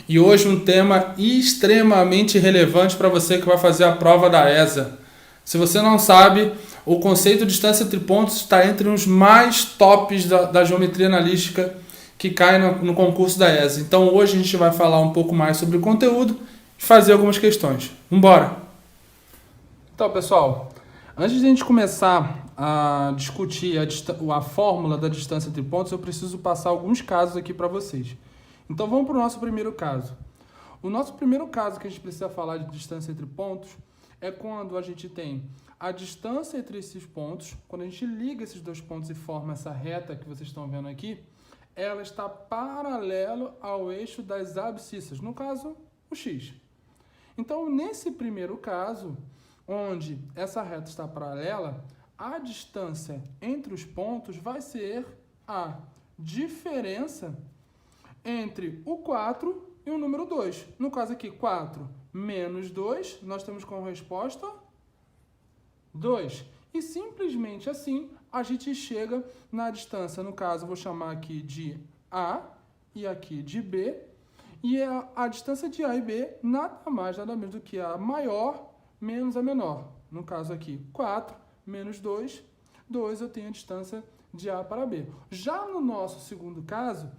E hoje um tema extremamente relevante para você que vai fazer a prova da ESA. Se você não sabe, o conceito de distância entre pontos está entre os mais tops da geometria analítica que cai no concurso da ESA. Então hoje a gente vai falar um pouco mais sobre o conteúdo e fazer algumas questões. Vambora! Então, pessoal, antes de a gente começar a discutir a fórmula da distância entre pontos, eu preciso passar alguns casos aqui para vocês. Então vamos para o nosso primeiro caso. O nosso primeiro caso que a gente precisa falar de distância entre pontos é quando a gente tem a distância entre esses pontos, quando a gente liga esses dois pontos e forma essa reta que vocês estão vendo aqui, ela está paralelo ao eixo das abscissas, no caso, o x. Então, nesse primeiro caso, onde essa reta está paralela, a distância entre os pontos vai ser a diferença entre o 4 e o número 2. No caso aqui, 4 menos 2, nós temos como resposta 2. E simplesmente assim, a gente chega na distância, no caso, eu vou chamar aqui de A e aqui de B, e a distância de A e B nada mais, nada menos do que a maior menos a menor. No caso aqui, 4 menos 2, 2 eu tenho a distância de A para B. Já no nosso segundo caso,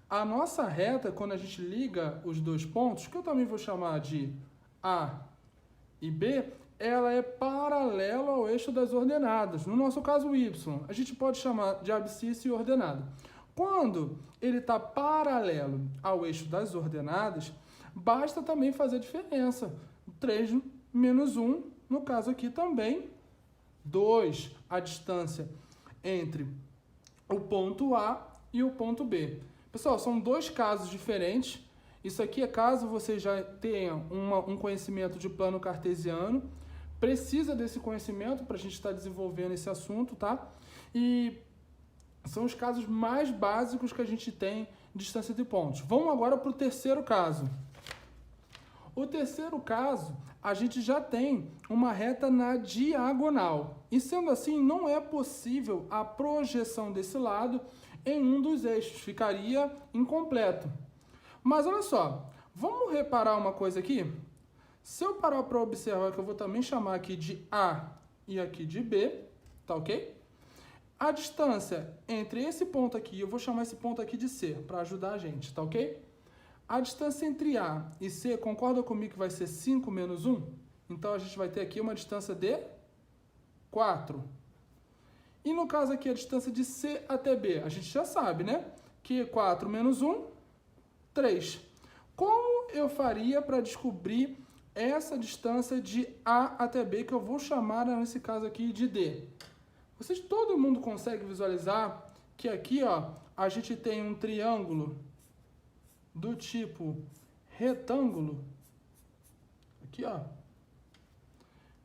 a nossa reta, quando a gente liga os dois pontos, que eu também vou chamar de A e B, ela é paralela ao eixo das ordenadas. No nosso caso, o Y, a gente pode chamar de abscissa e ordenada. Quando ele está paralelo ao eixo das ordenadas, basta também fazer a diferença. 3 menos 1, no caso aqui também, 2, a distância entre o ponto A e o ponto B. Pessoal, são dois casos diferentes. Isso aqui é caso você já tenha um conhecimento de plano cartesiano. Precisa desse conhecimento para a gente estar desenvolvendo esse assunto, tá? E são os casos mais básicos que a gente tem de distância entre pontos. Vamos agora para o terceiro caso. O terceiro caso, a gente já tem uma reta na diagonal. E sendo assim, não é possível a projeção desse lado em um dos eixos. Ficaria incompleto. Mas olha só, vamos reparar uma coisa aqui? Se eu parar para observar, que eu vou também chamar aqui de A e aqui de B, tá ok? A distância entre esse ponto aqui, eu vou chamar esse ponto aqui de C, para ajudar a gente, tá ok? A distância entre A e C, concorda comigo que vai ser 5 menos 1? Então, a gente vai ter aqui uma distância de 4. E no caso aqui, a distância de C até B, a gente já sabe, né? Que 4 menos 1, 3. Como eu faria para descobrir essa distância de A até B, que eu vou chamar, nesse caso aqui, de D? Todo mundo consegue visualizar que aqui, ó, a gente tem um triângulo do tipo retângulo. Aqui, ó.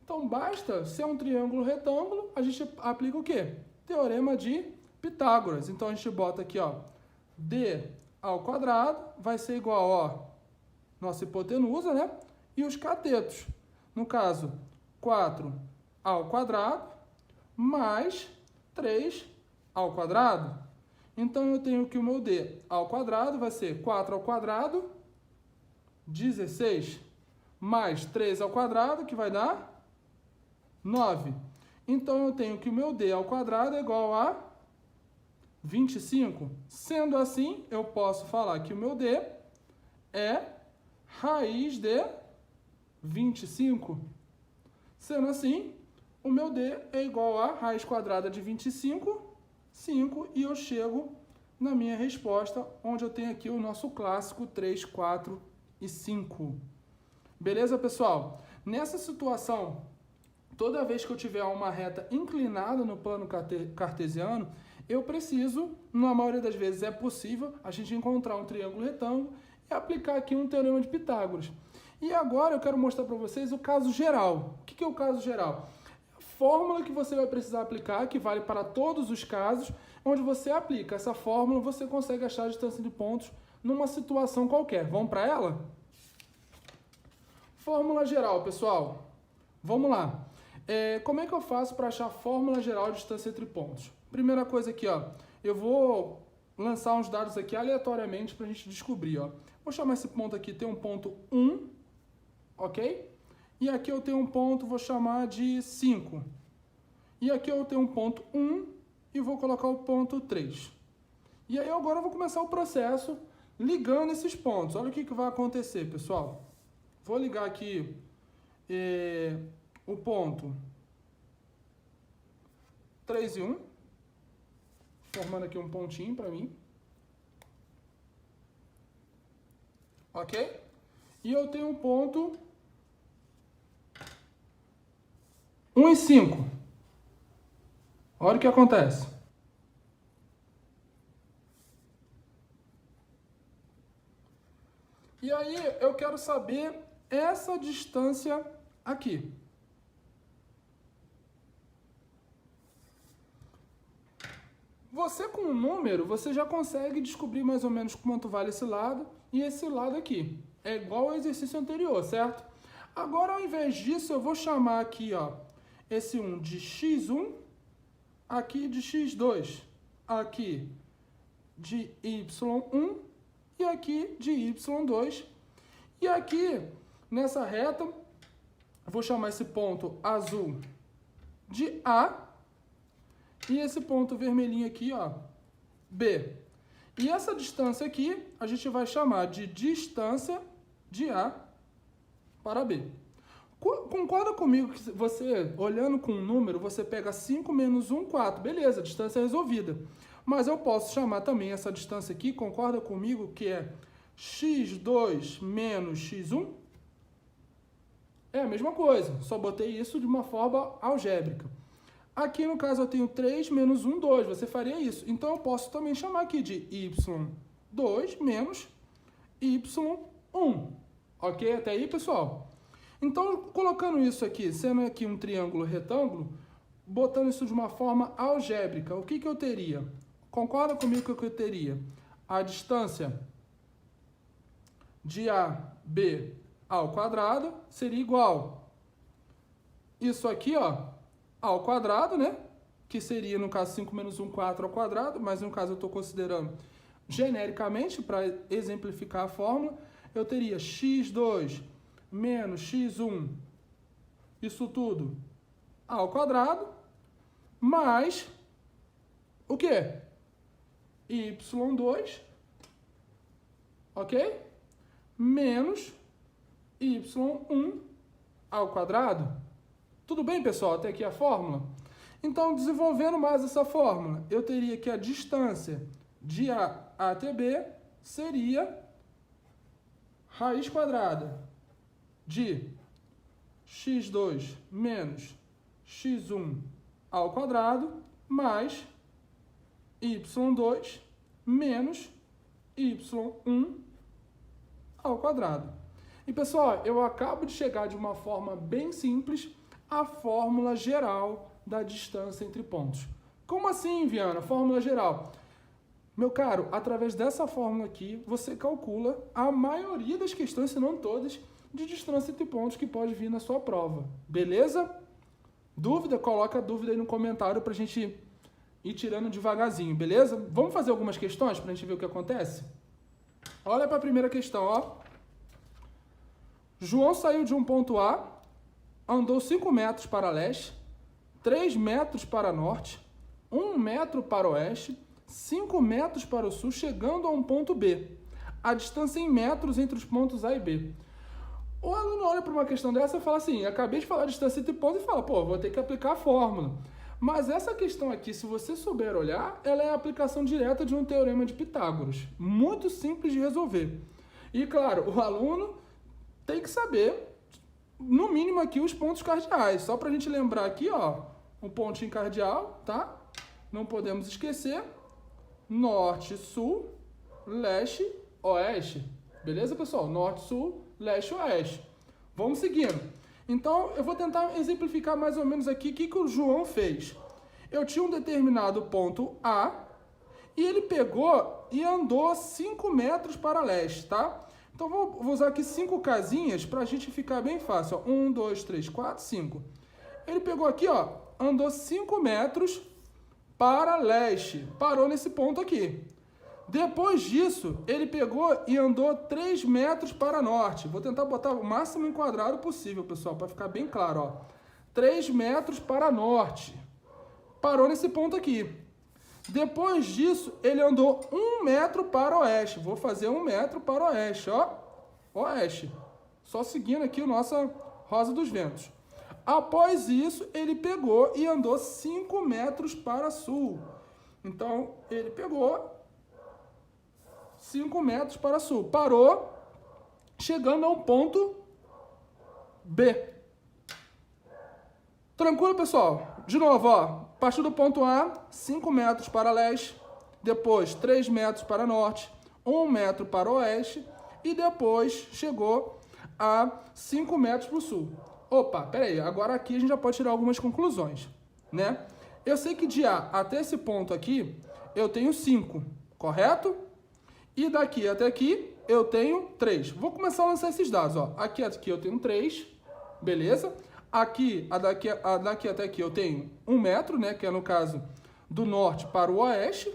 Então, basta ser um triângulo retângulo, a gente aplica o quê? Teorema de Pitágoras. Então, a gente bota aqui, ó, D ao quadrado vai ser igual, ó, nossa hipotenusa, né? E os catetos. No caso, 4 ao quadrado mais 3 ao quadrado. Então, eu tenho que o meu D ao quadrado vai ser 4 ao quadrado, 16, mais 3 ao quadrado, que vai dar 9. Então, eu tenho que o meu D ao quadrado é igual a 25. Sendo assim, eu posso falar que o meu D é raiz de 25. Sendo assim, o meu D é igual a raiz quadrada de 25, 5, e eu chego na minha resposta, onde eu tenho aqui o nosso clássico 3, 4 e 5. Beleza, pessoal? Nessa situação, toda vez que eu tiver uma reta inclinada no plano cartesiano, eu preciso, na maioria das vezes é possível, a gente encontrar um triângulo retângulo e aplicar aqui um teorema de Pitágoras. E agora eu quero mostrar para vocês o caso geral. O que é o caso geral? A fórmula que você vai precisar aplicar, que vale para todos os casos, onde você aplica essa fórmula, você consegue achar a distância de pontos numa situação qualquer. Vamos para ela? Fórmula geral, pessoal. Vamos lá. Como é que eu faço para achar a fórmula geral de distância entre pontos? Primeira coisa aqui, ó, eu vou lançar uns dados aqui aleatoriamente para a gente descobrir, ó. Vou chamar esse ponto aqui, tem um ponto 1, ok? E aqui eu tenho um ponto, vou chamar de 5. E aqui eu tenho um ponto 1 e vou colocar o ponto 3. E aí agora eu vou começar o processo ligando esses pontos. Olha o que vai acontecer, pessoal. Vou ligar aqui o ponto 3 e 1, formando aqui um pontinho para mim. Ok? E eu tenho um ponto 1 e 5. Olha o que acontece. E aí eu quero saber essa distância aqui. Você com um número, você já consegue descobrir mais ou menos quanto vale esse lado e esse lado aqui. É igual ao exercício anterior, certo? Agora, ao invés disso, eu vou chamar aqui, ó, esse 1 de x1, aqui de x2, aqui de y1 e aqui de y2. E aqui, nessa reta, eu vou chamar esse ponto azul de A e esse ponto vermelhinho aqui, ó, B. E essa distância aqui, a gente vai chamar de distância de A para B. Concorda comigo que você, olhando com um número, você pega 5 menos 1, 4. Beleza, distância resolvida. Mas eu posso chamar também essa distância aqui, concorda comigo, que é x2 menos x1? É a mesma coisa, só botei isso de uma forma algébrica. Aqui, no caso, eu tenho 3 menos 1, 2. Você faria isso. Então, eu posso também chamar aqui de y2 menos y1. Ok? Até aí, pessoal? Então, colocando isso aqui, sendo aqui um triângulo retângulo, botando isso de uma forma algébrica, o que eu teria? Concorda comigo que eu teria? A distância de AB ao quadrado seria igual. Isso aqui, ó, ao quadrado, né? Que seria, no caso, 5 menos 1, 4 ao quadrado, mas no caso eu estou considerando genericamente, para exemplificar a fórmula, eu teria x2 menos x1, isso tudo, ao quadrado, mais o quê? y2, ok? Menos y1 ao quadrado. Tudo bem, pessoal? Até aqui a fórmula? Então, desenvolvendo mais essa fórmula, eu teria que a distância de A até B seria raiz quadrada de x2 menos x1 ao quadrado mais y2 menos y1 ao quadrado. E, pessoal, eu acabo de chegar de uma forma bem simples à fórmula geral da distância entre pontos. Como assim, Viana? Fórmula geral. Meu caro, através dessa fórmula aqui, você calcula a maioria das questões, se não todas, de distância entre pontos que pode vir na sua prova. Beleza? Dúvida? Coloca a dúvida aí no comentário pra gente ir tirando devagarzinho, beleza? Vamos fazer algumas questões pra gente ver o que acontece? Olha para a primeira questão, ó. João saiu de um ponto A, andou 5 metros para leste, 3 metros para norte, 1 metro para oeste, 5 metros para o sul, chegando a um ponto B. A distância em metros entre os pontos A e B. O aluno olha para uma questão dessa e fala assim, acabei de falar a distância entre pontos e fala, pô, vou ter que aplicar a fórmula. Mas essa questão aqui, se você souber olhar, ela é a aplicação direta de um teorema de Pitágoras. Muito simples de resolver. E, claro, o aluno tem que saber, no mínimo aqui, os pontos cardeais. Só para a gente lembrar aqui, ó, um pontinho cardeal, tá? Não podemos esquecer. Norte, sul, leste, oeste. Beleza, pessoal? Norte, sul, leste, oeste. Vamos seguindo. Então, eu vou tentar exemplificar mais ou menos aqui o que o João fez. Eu tinha um determinado ponto A e ele pegou e andou 5 metros para leste, tá? Então, vou usar aqui 5 casinhas para a gente ficar bem fácil. 1, 2, 3, 4, 5. Ele pegou aqui, ó, andou 5 metros para leste. Parou nesse ponto aqui. Depois disso, ele pegou e andou 3 metros para norte. Vou tentar botar o máximo enquadrado possível, pessoal, para ficar bem claro. Ó. 3 metros para norte. Parou nesse ponto aqui. Depois disso, ele andou 1 metro para oeste. Vou fazer 1 metro para oeste, ó. Oeste. Só seguindo aqui a nossa Rosa dos Ventos. Após isso, ele pegou e andou 5 metros para sul. Então, ele pegou 5 metros para sul. Parou, chegando a um ponto B. Tranquilo, pessoal? De novo, ó. Partiu do ponto A, 5 metros para leste. Depois, 3 metros para norte. 1 metro para oeste. E depois, chegou a 5 metros para o sul. Opa, peraí. Agora aqui a gente já pode tirar algumas conclusões, né? Eu sei que de A até esse ponto aqui, eu tenho 5, correto? E daqui até aqui, eu tenho 3. Vou começar a lançar esses dados, ó. Aqui eu tenho 3, beleza? Aqui, daqui até aqui, eu tenho 1 metro, né? Que é no caso do norte para o oeste,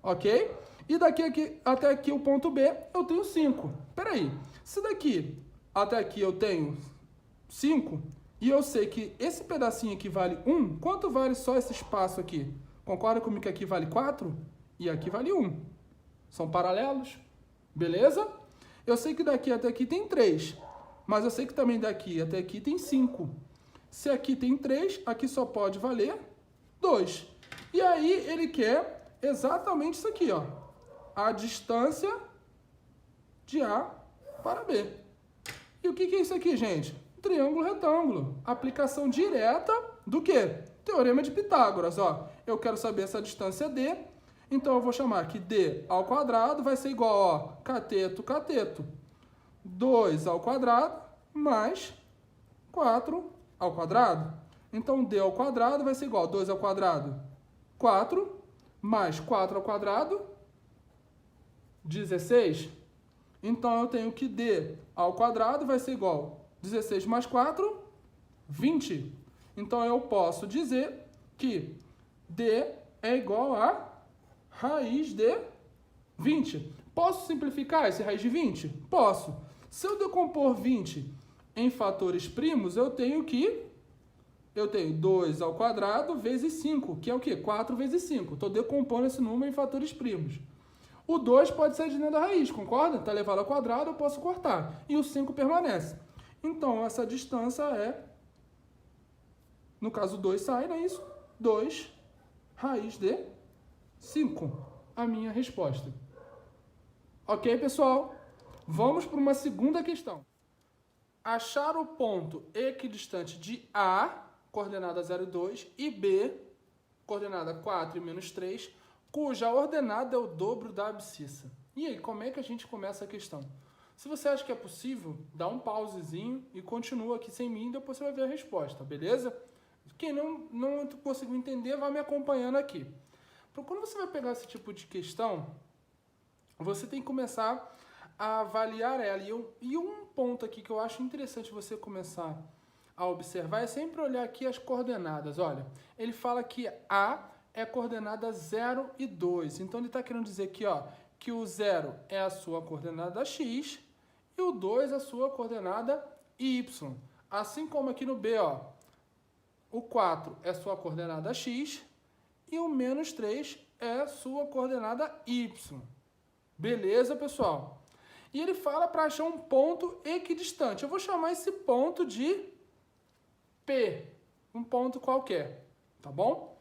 ok? E daqui até aqui, o ponto B, eu tenho 5. Peraí, se daqui até aqui eu tenho 5, e eu sei que esse pedacinho aqui vale 1, quanto vale só esse espaço aqui? Concorda comigo que aqui vale 4? E aqui vale 1. São paralelos, beleza? Eu sei que daqui até aqui tem 3, mas eu sei que também daqui até aqui tem 5. Se aqui tem 3, aqui só pode valer 2. E aí ele quer exatamente isso aqui, ó. A distância de A para B. E o que é isso aqui, gente? Triângulo retângulo. Aplicação direta do quê? Teorema de Pitágoras, ó. Eu quero saber essa distância D. Então, eu vou chamar que D ao quadrado vai ser igual, ó, cateto, cateto. 2 ao quadrado mais 4 ao quadrado. Então, D ao quadrado vai ser igual a 2 ao quadrado, 4, mais 4 ao quadrado, 16. Então, eu tenho que D ao quadrado vai ser igual a 16 mais 4, 20. Então, eu posso dizer que D é igual a raiz de 20. Posso simplificar esse raiz de 20? Posso. Se eu decompor 20 em fatores primos, eu tenho 2 ao quadrado vezes 5, que é o quê? 4 vezes 5. Estou decompondo esse número em fatores primos. O 2 pode sair de dentro da raiz, concorda? Está elevado ao quadrado, eu posso cortar. E o 5 permanece. Então, essa distância é, no caso 2 sai, não é isso? 2 raiz de 5, a minha resposta. Ok, pessoal? Vamos para uma segunda questão. Achar o ponto equidistante de A, coordenada 0 e 2, e B, coordenada 4 e menos 3, cuja ordenada é o dobro da abscissa. E aí, como é que a gente começa a questão? Se você acha que é possível, dá um pausezinho e continua aqui sem mim, depois você vai ver a resposta, beleza? Quem não conseguiu entender, vai me acompanhando aqui. Quando você vai pegar esse tipo de questão, você tem que começar a avaliar ela. E um ponto aqui que eu acho interessante você começar a observar é sempre olhar aqui as coordenadas. Olha, ele fala que A é coordenada 0 e 2. Então, ele está querendo dizer aqui, ó, que o 0 é a sua coordenada x e o 2 é a sua coordenada y. Assim como aqui no B, ó, o 4 é a sua coordenada x e o menos 3 é a sua coordenada y. Beleza, pessoal? E ele fala para achar um ponto equidistante. Eu vou chamar esse ponto de P, um ponto qualquer, tá bom?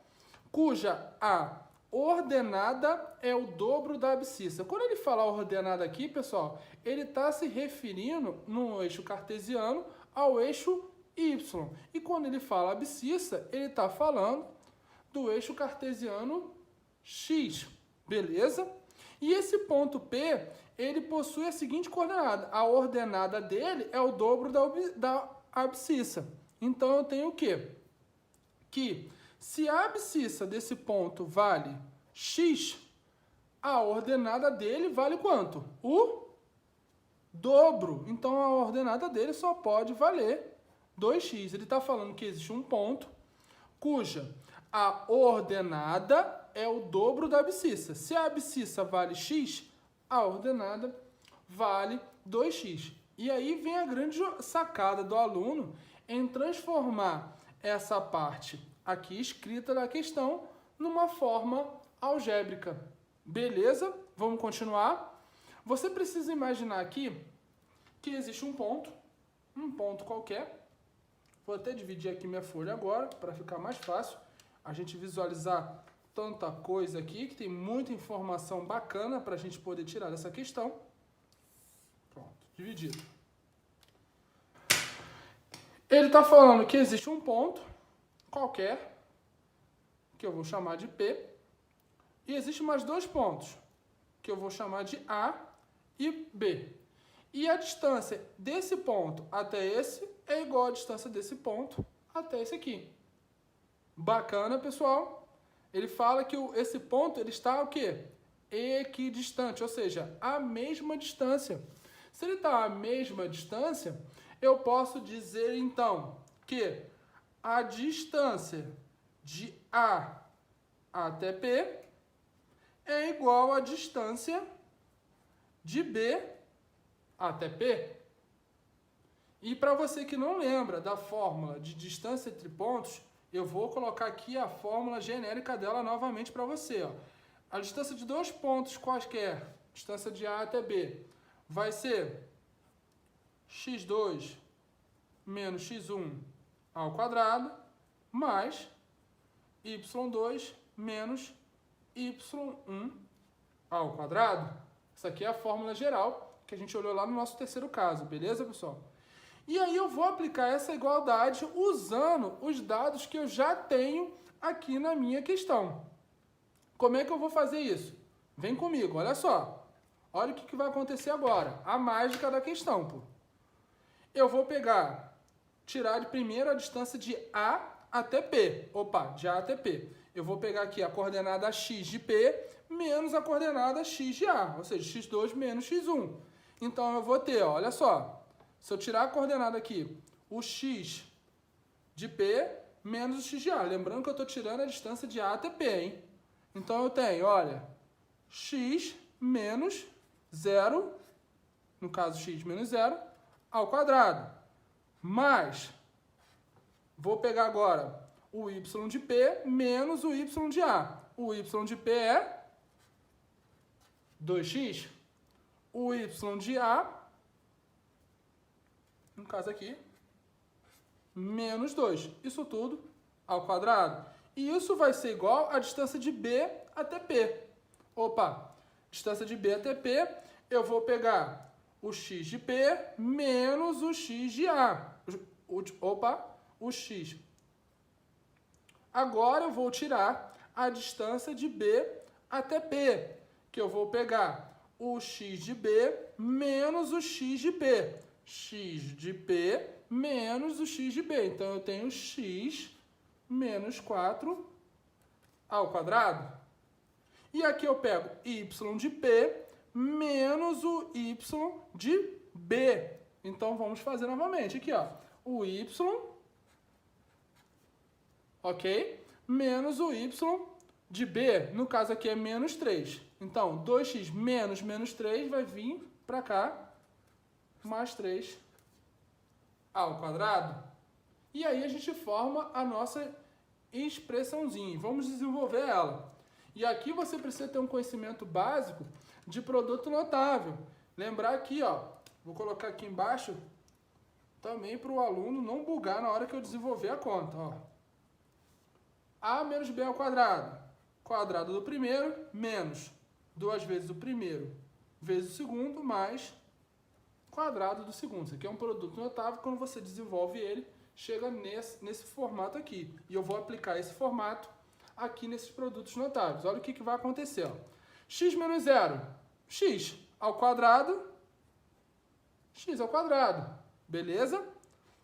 Cuja a ordenada é o dobro da abscissa. Quando ele fala ordenada aqui, pessoal, ele está se referindo no eixo cartesiano ao eixo y. E quando ele fala abscissa, ele está falando do eixo cartesiano x, beleza? E esse ponto P, ele possui a seguinte coordenada. A ordenada dele é o dobro da abscissa. Então, eu tenho o quê? Que se a abscissa desse ponto vale x, a ordenada dele vale quanto? O dobro. Então, a ordenada dele só pode valer 2x. Ele está falando que existe um ponto cuja a ordenada é o dobro da abscissa. Se a abscissa vale x, a ordenada vale 2x. E aí vem a grande sacada do aluno em transformar essa parte aqui escrita da questão numa forma algébrica. Beleza? Vamos continuar? Você precisa imaginar aqui que existe um ponto qualquer. Vou até dividir aqui minha folha agora, para ficar mais fácil a gente visualizar tanta coisa aqui, que tem muita informação bacana para a gente poder tirar dessa questão. Pronto, dividido. Ele está falando que existe um ponto qualquer, que eu vou chamar de P, e existe mais dois pontos, que eu vou chamar de A e B. E a distância desse ponto até esse é igual à distância desse ponto até esse aqui. Bacana, pessoal? Ele fala que esse ponto ele está o quê? Equidistante, ou seja, a mesma distância. Se ele está à mesma distância, eu posso dizer então que a distância de A até P é igual à distância de B até P. E para você que não lembra da fórmula de distância entre pontos, eu vou colocar aqui a fórmula genérica dela novamente para você. Ó. A distância de dois pontos quaisquer, distância de A até B, vai ser x2 menos x1 ao quadrado, mais y2 menos y1 ao quadrado. Essa aqui é a fórmula geral que a gente olhou lá no nosso terceiro caso, beleza, pessoal? E aí eu vou aplicar essa igualdade usando os dados que eu já tenho aqui na minha questão. Como é que eu vou fazer isso? Vem comigo, olha só. Olha o que vai acontecer agora. A mágica da questão, pô. Eu vou tirar de primeiro a distância de A até P. Opa, de A até P. Eu vou pegar aqui a coordenada x de P menos a coordenada x de A, ou seja, x2 menos x1. Então eu vou ter, ó, olha só. Se eu tirar a coordenada aqui, o x de P menos o x de A. Lembrando que eu estou tirando a distância de A até P, hein? Então eu tenho, olha, x menos 0, no caso x menos 0, ao quadrado. Mais, vou pegar agora o y de P menos o y de A. O y de P é 2x. O y de A, no caso aqui, menos 2. Isso tudo ao quadrado. E isso vai ser igual à distância de B até P. Opa, distância de B até P, eu vou pegar o x de P menos o x de A. O x. Agora eu vou tirar a distância de B até P, que eu vou pegar o x de B menos o x de P. X de P menos o x de B. Então, eu tenho x menos 4 ao quadrado. E aqui eu pego y de P menos o y de B. Então, vamos fazer novamente. Aqui, ó, o y, ok? Menos o y de B. No caso aqui é menos 3. Então, 2x menos 3 vai vir para cá, mais 3 ao quadrado. E aí a gente forma a nossa expressãozinha. Vamos desenvolver ela. E aqui você precisa ter um conhecimento básico de produto notável. Lembrar aqui, ó, vou colocar aqui embaixo também para o aluno não bugar na hora que eu desenvolver a conta. Ó. A menos B ao quadrado. Quadrado do primeiro menos 2 vezes o primeiro vezes o segundo mais quadrado do segundo. Isso aqui é um produto notável. Quando você desenvolve ele, chega nesse formato aqui. E eu vou aplicar esse formato aqui nesses produtos notáveis. Olha o que vai acontecer. Ó. X menos 0. X ao quadrado. X ao quadrado. Beleza?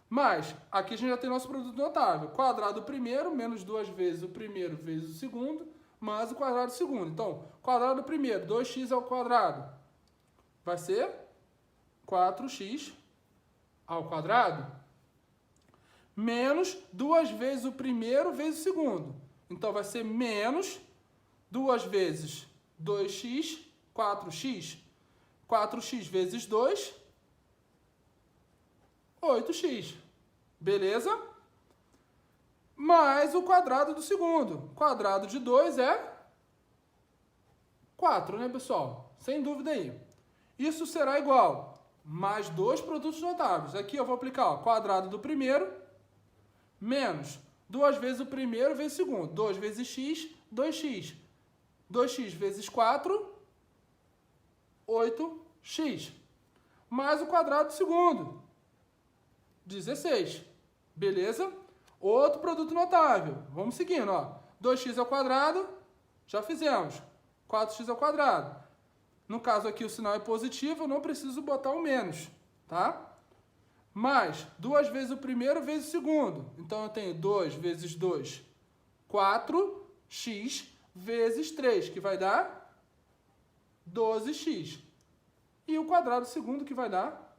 Mas, aqui a gente já tem nosso produto notável. Quadrado do primeiro, menos 2 vezes o primeiro vezes o segundo, mais o quadrado do segundo. Então, quadrado do primeiro, 2x ao quadrado. Vai ser 4x ao quadrado. Menos 2 vezes o primeiro vezes o segundo. Então, vai ser menos 2 vezes 2x, 4x. 4x vezes 2, 8x. Beleza? Mais o quadrado do segundo. Quadrado de 2 é 4, né, pessoal? Sem dúvida aí. Isso será igual mais dois produtos notáveis. Aqui eu vou aplicar o quadrado do primeiro menos 2 vezes o primeiro vezes o segundo. 2 vezes x, 2x. 2x vezes 4, 8x. Mais o quadrado do segundo, 16. Beleza? Outro produto notável. Vamos seguindo, ó. 2x ao quadrado, já fizemos. 4x ao quadrado. No caso aqui o sinal é positivo, eu não preciso botar o menos, tá? Mais 2 vezes o primeiro vezes o segundo. Então eu tenho 2 vezes 2, 4x vezes 3, que vai dar 12x. E o quadrado segundo, que vai dar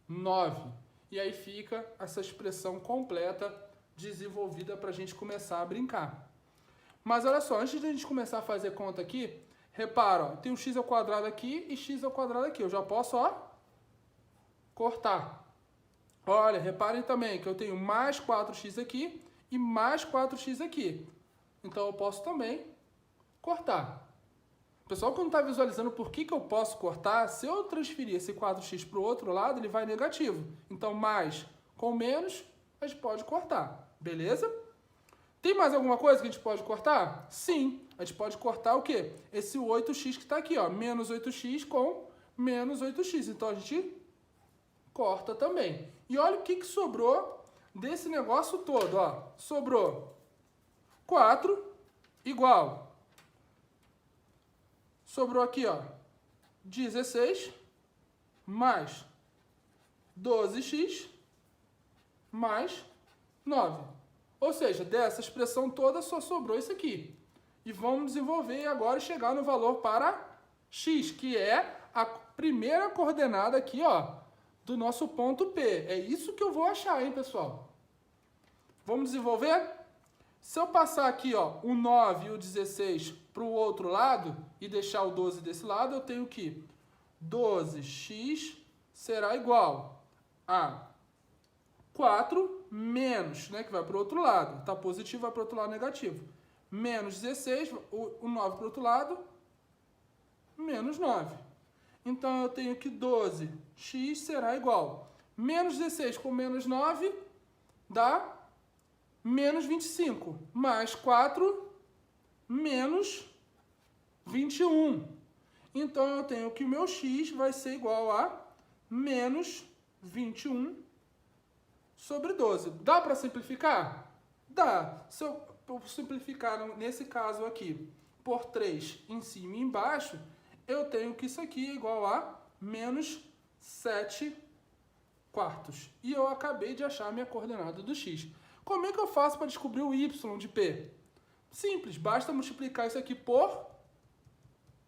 9. E aí fica essa expressão completa desenvolvida para a gente começar a brincar. Mas olha só, antes de a gente começar a fazer conta aqui, repara, ó, tem um x ao quadrado aqui e x ao quadrado aqui. Eu já posso, ó, cortar. Olha, reparem também que eu tenho mais 4x aqui e mais 4x aqui. Então eu posso também cortar. O pessoal, quando está visualizando por que eu posso cortar, se eu transferir esse 4x para o outro lado, ele vai negativo. Então, mais com menos, a gente pode cortar. Beleza? Tem mais alguma coisa que a gente pode cortar? Sim. A gente pode cortar o quê? Esse 8x que está aqui, ó. Menos 8x com menos 8x. Então, a gente corta também. E olha o que sobrou desse negócio todo, ó. Sobrou 4 igual. Sobrou aqui, ó, 16 mais 12x mais 9. Ou seja, dessa expressão toda só sobrou isso aqui. E vamos desenvolver agora e chegar no valor para x, que é a primeira coordenada aqui, ó, do nosso ponto P. É isso que eu vou achar, hein, pessoal? Vamos desenvolver? Se eu passar aqui, ó, o 9 e o 16 para o outro lado e deixar o 12 desse lado, eu tenho que 12x será igual a 4 menos, né, que vai para o outro lado. Está positivo, vai para o outro lado negativo. Menos 16, o 9 para o outro lado, menos 9. Então, eu tenho que 12x será igual. Menos 16 com menos 9 dá menos 25. Mais 4, menos 21. Então, eu tenho que o meu x vai ser igual a menos 21 sobre 12. Dá para simplificar? Dá. Se eu simplificar nesse caso aqui por 3 em cima e embaixo, eu tenho que isso aqui é igual a menos 7 quartos. E eu acabei de achar a minha coordenada do x. Como é que eu faço para descobrir o y de P? Simples, basta multiplicar isso aqui por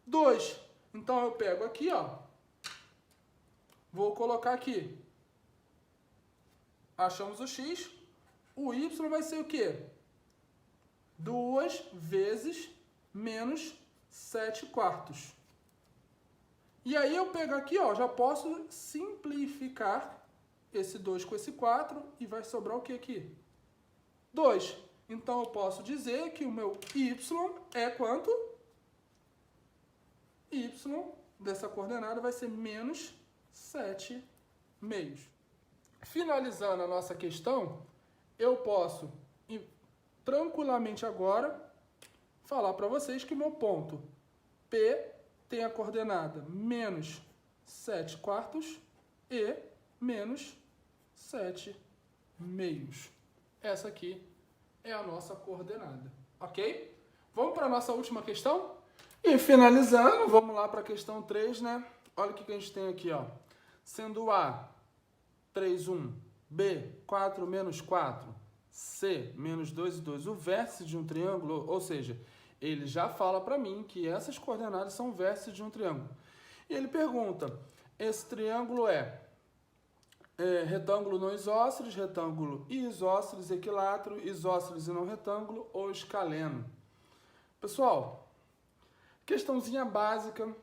2. Então eu pego aqui, ó, vou colocar aqui. Achamos o x, o y vai ser o quê? 2 vezes menos 7 quartos. E aí eu pego aqui, ó, já posso simplificar esse 2 com esse 4 e vai sobrar o que aqui? 2. Então eu posso dizer que o meu y é quanto? Y dessa coordenada vai ser menos 7 meios. Finalizando a nossa questão, eu posso tranquilamente agora falar para vocês que meu ponto P tem a coordenada menos 7 quartos e menos 7 meios. Essa aqui é a nossa coordenada, ok? Vamos para a nossa última questão? E finalizando, vamos lá para a questão 3, né? Olha o que a gente tem aqui, ó. Sendo A 3, 1, B 4 menos 4, C menos 2 e 2, o vértice de um triângulo, ou seja, ele já fala para mim que essas coordenadas são vértices de um triângulo. E ele pergunta, esse triângulo é retângulo não isósceles, retângulo e isósceles, equilátero, isósceles e não retângulo ou escaleno. Pessoal, Questãozinha básica.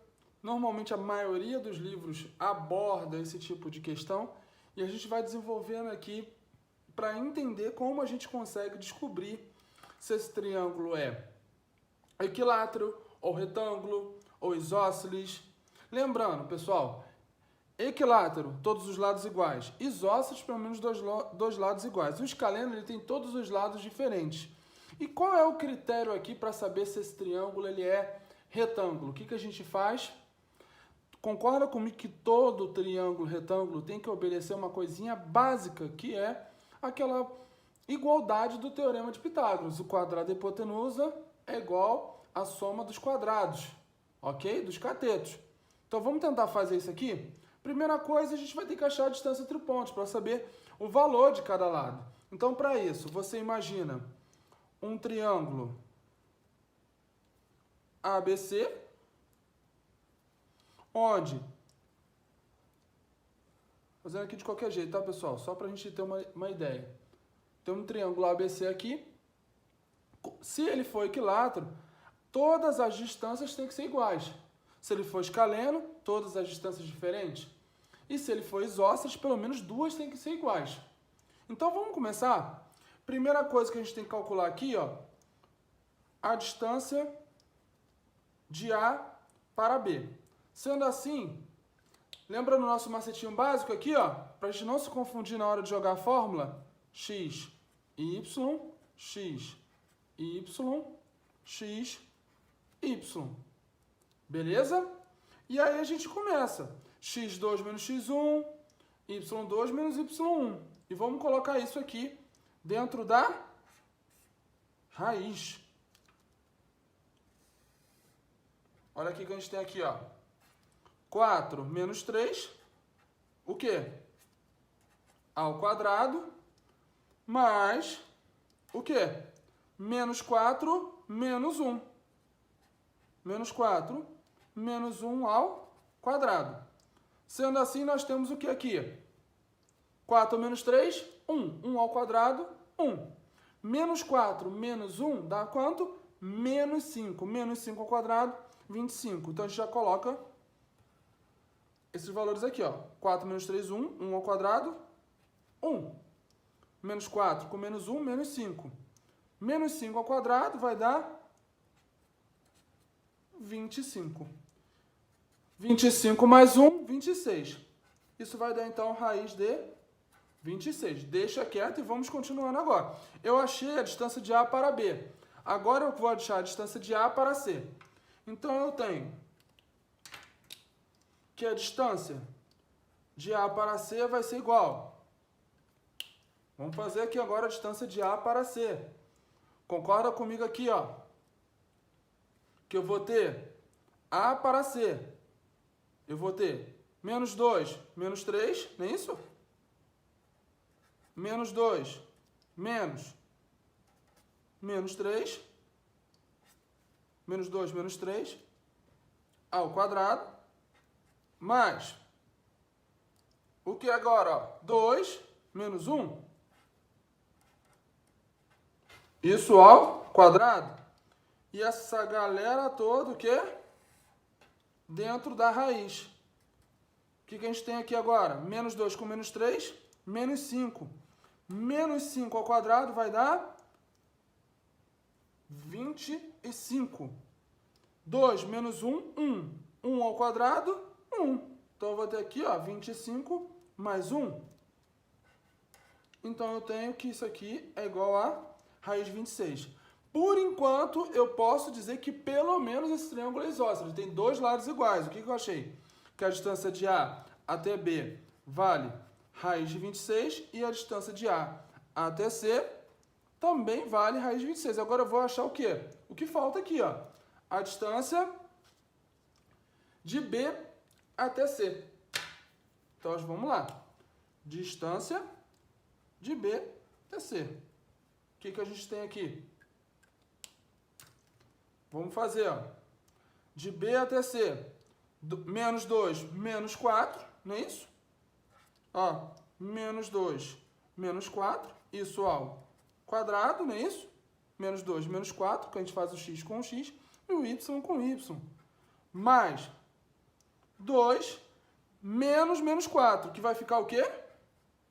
Normalmente a maioria dos livros aborda esse tipo de questão e a gente vai desenvolvendo aqui para entender como a gente consegue descobrir se esse triângulo é equilátero, ou retângulo, ou isósceles. Lembrando, pessoal, equilátero, todos os lados iguais. Isósceles, pelo menos dois lados iguais. O escaleno, ele tem todos os lados diferentes. E qual é o critério aqui para saber se esse triângulo ele é retângulo? O que a gente faz? Concorda comigo que todo triângulo retângulo tem que obedecer uma coisinha básica, que é aquela igualdade do teorema de Pitágoras. O quadrado da hipotenusa é igual à soma dos quadrados, ok? Dos catetos. Então vamos tentar fazer isso aqui? Primeira coisa, a gente vai ter que achar a distância entre pontos para saber o valor de cada lado. Então, para isso, você imagina um triângulo ABC, onde... Fazendo aqui de qualquer jeito, tá, pessoal? Só para a gente ter uma ideia. Tem um triângulo ABC aqui. Se ele for equilátero, todas as distâncias têm que ser iguais. Se ele for escaleno, todas as distâncias diferentes. E se ele for isósceles, pelo menos duas têm que ser iguais. Então vamos começar? Primeira coisa que a gente tem que calcular aqui, ó, a distância de A para B. Sendo assim, lembra no nosso macetinho básico aqui, ó, para a gente não se confundir na hora de jogar a fórmula? X, Y, X, Y, X, Y. Beleza? E aí a gente começa. x2 menos x1, y2 menos y1. E vamos colocar isso aqui dentro da raiz. Olha aqui que a gente tem aqui, ó. 4 menos 3, o quê? A ao quadrado, mais, o quê? Menos 4 menos 1. Menos 4 menos 1 ao quadrado. Sendo assim, nós temos o que aqui? 4 menos 3, 1. 1 ao quadrado, 1. Menos 4 menos 1 dá quanto? Menos 5. Menos 5 ao quadrado, 25. Então, a gente já coloca esses valores aqui, ó. 4 menos 3, 1. 1 ao quadrado, 1. Menos 4 com menos 1, menos 5. Menos 5 ao quadrado vai dar 25. 25 mais 1, 26. Isso vai dar, então, raiz de 26. Deixa quieto e vamos continuando agora. Eu achei a distância de A para B. Agora eu vou achar a distância de A para C. Então, eu tenho que a distância de A para C vai ser igual. Vamos fazer aqui agora a distância de A para C. Concorda comigo aqui, ó? Que eu vou ter A para C. Eu vou ter menos 2, menos 3, não é isso? Menos 2, menos 3, menos 2, menos 3, ao quadrado, mais, o que agora? Ó, 2, menos 1, isso ao quadrado. E essa galera toda, o quê? Dentro da raiz. O que a gente tem aqui agora? Menos 2 com menos 3, menos 5. Menos 5 ao quadrado vai dar 25. 2 menos 1, 1. 1 ao quadrado, 1. Então, eu vou ter aqui, ó, 25 mais 1. Então, eu tenho que isso aqui é igual a raiz de 26. Por enquanto, eu posso dizer que pelo menos esse triângulo é isósceles. Tem dois lados iguais. O que eu achei? Que a distância de A até B vale raiz de 26 e a distância de A até C também vale raiz de 26. Agora eu vou achar o quê? O que falta aqui, ó. A distância de B até C. Então, vamos lá. Distância de B até C. O que a gente tem aqui? Vamos fazer, ó. De B até C, menos 2, menos 4, não é isso? Ó, menos 2, menos 4, isso ao quadrado, não é isso? Menos 2, menos 4, que a gente faz o x com o x, e o y com y. Mais 2 menos 4, que vai ficar o quê?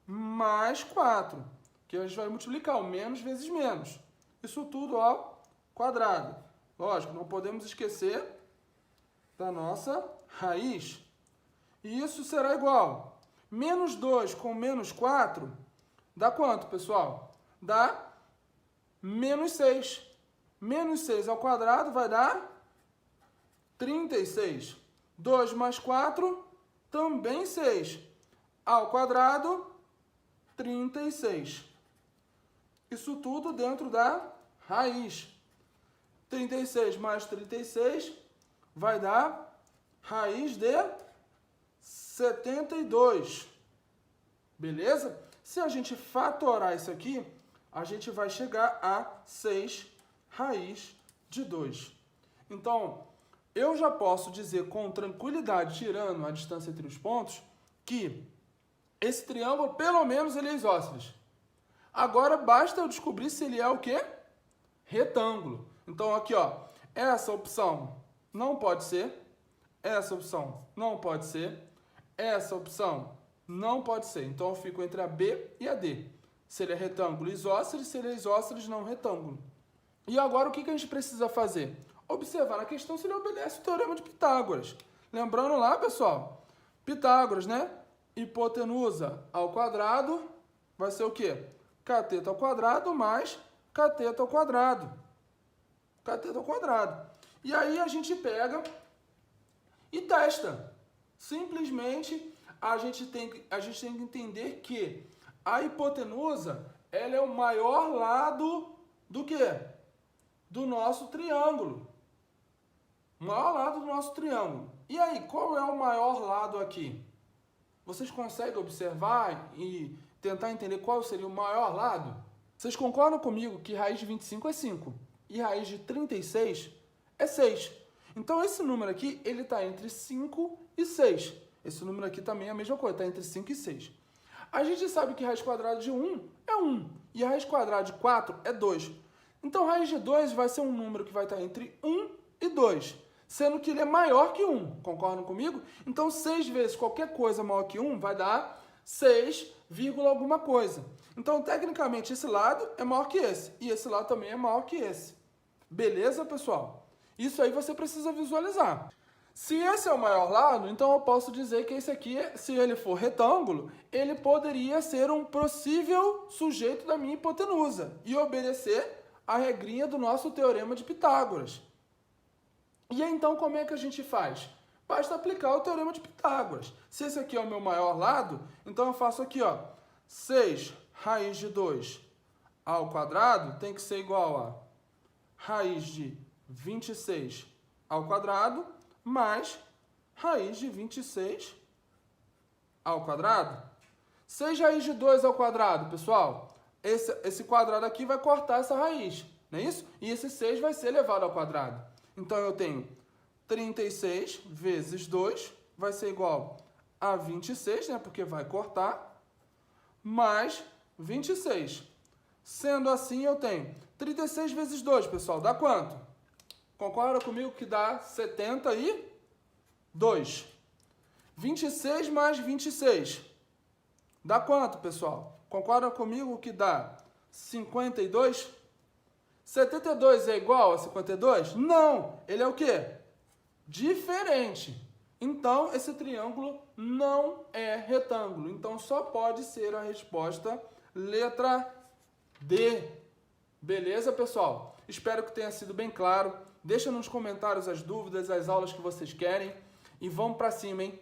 Mais 4, que a gente vai multiplicar o menos vezes menos. Isso tudo ao quadrado. Lógico, não podemos esquecer da nossa raiz. E isso será igual. Menos 2 com menos 4 dá quanto, pessoal? Dá menos 6. Menos 6 ao quadrado vai dar 36. 2 mais 4, também 6. Ao quadrado, 36. Isso tudo dentro da raiz. 36 mais 36 vai dar raiz de 72. Beleza? Se a gente fatorar isso aqui, a gente vai chegar a 6 raiz de 2. Então, eu já posso dizer com tranquilidade, tirando a distância entre os pontos, que esse triângulo, pelo menos, ele é isósceles. Agora, basta eu descobrir se ele é o quê? Retângulo. Então, aqui, ó, essa opção não pode ser, essa opção não pode ser, essa opção não pode ser. Então, eu fico entre a B e a D. Se ele é retângulo, isósceles, se ele é isósceles, não retângulo. E agora, o que a gente precisa fazer? Observar na questão se ele obedece o teorema de Pitágoras. Lembrando lá, pessoal, Pitágoras, né? Hipotenusa ao quadrado vai ser o quê? Cateto ao quadrado mais cateto ao quadrado. Cateto ao quadrado. E aí a gente pega e testa. Simplesmente a gente tem que entender que a hipotenusa ela é o maior lado do quê? Do nosso triângulo. O maior lado do nosso triângulo. E aí, qual é o maior lado aqui? Vocês conseguem observar e tentar entender qual seria o maior lado? Vocês concordam comigo que raiz de 25 é 5 e raiz de 36 é 6. Então, esse número aqui, ele está entre 5 e 6. Esse número aqui também é a mesma coisa, está entre 5 e 6. A gente sabe que raiz quadrada de 1 é 1 e a raiz quadrada de 4 é 2. Então, raiz de 2 vai ser um número que vai estar entre 1 e 2, sendo que ele é maior que 1. Concordam comigo? Então, 6 vezes qualquer coisa maior que 1 vai dar 6, alguma coisa. Então, tecnicamente, esse lado é maior que esse. E esse lado também é maior que esse. Beleza, pessoal? Isso aí você precisa visualizar. Se esse é o maior lado, então eu posso dizer que esse aqui, se ele for retângulo, ele poderia ser um possível sujeito da minha hipotenusa e obedecer a regrinha do nosso teorema de Pitágoras. E aí, então, como é que a gente faz? Basta aplicar o teorema de Pitágoras. Se esse aqui é o meu maior lado, então eu faço aqui, ó, 6 raiz de 2 ao quadrado tem que ser igual a raiz de 26 ao quadrado mais raiz de 26 ao quadrado. 6 raiz de 2 ao quadrado, pessoal. Esse quadrado aqui vai cortar essa raiz, não é isso? E esse 6 vai ser elevado ao quadrado. Então, eu tenho 36 vezes 2 vai ser igual a 26, né? Porque vai cortar, mais 26. Sendo assim, eu tenho 36 vezes 2, pessoal, dá quanto? Concorda comigo que dá 72. 26 mais 26. Dá quanto, pessoal? Concorda comigo que dá 52? 72 é igual a 52? Não! Ele é o quê? Diferente. Então, esse triângulo não é retângulo. Então, só pode ser a resposta letra D. Beleza, pessoal? Espero que tenha sido bem claro. Deixa nos comentários as dúvidas, as aulas que vocês querem. E vamos para cima, hein?